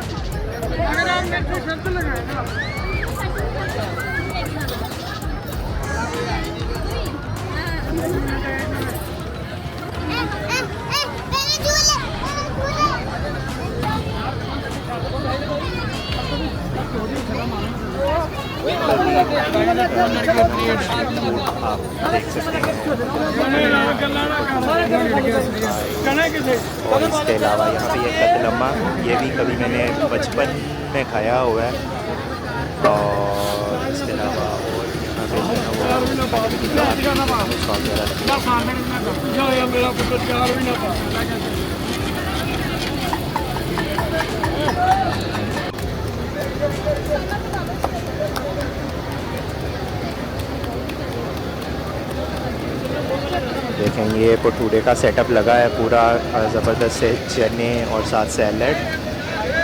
अगर आप मेरे से शर्त लगाए ना आप देख सकते हैं। और इसके अलावा यहाँ पे ये कतलम्मा, ये भी कभी मैंने बचपन में खाया हुआ है। और इसके अलावा और यहाँ पे जो है वो सॉस वगैरह देखें। ये भटूरे का सेटअप लगा है पूरा ज़बरदस्त से, चने और साथ सैलड।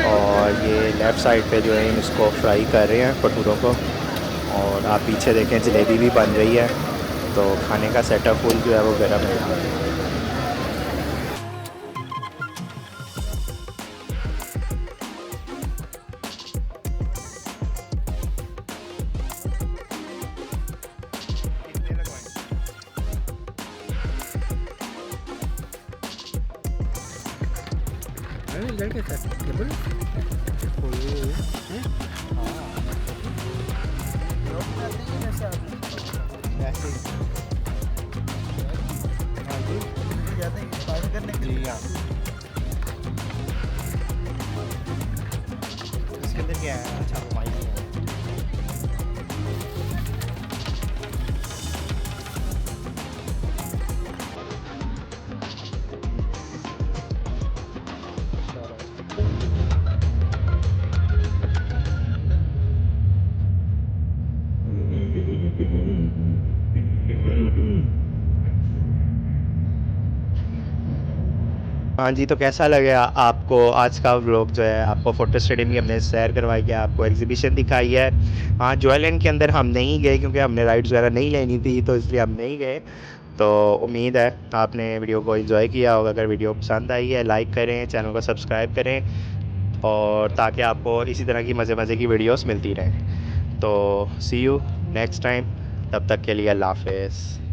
और ये लेफ़्ट साइड पे जो है इसको फ्राई कर रहे हैं भटूरों को। और आप पीछे देखें जलेबी भी बन रही है। तो खाने का सेटअप फुल जो है वो गर्म है। इसके अंदर क्या है? अच्छा वाइन है। हाँ जी, तो कैसा लगा आपको आज का व्लॉग जो है? आपको फ़ोटो स्टेडियम की हमने सैर करवाई है, आपको एग्ज़िबिशन दिखाई है। हाँ, जॉयलैंड के अंदर हम नहीं गए क्योंकि हमने राइड्स वगैरह नहीं लेनी थी, तो इसलिए हम नहीं गए। तो उम्मीद है आपने वीडियो को एंजॉय किया होगा। अगर वीडियो पसंद आई है लाइक करें, चैनल को सब्सक्राइब करें, और ताकि आपको इसी तरह की मज़े मज़े की वीडियोस मिलती रहें। तो सी यू नेक्स्ट टाइम, तब तक के लिए अल्लाह हाफ़िज़।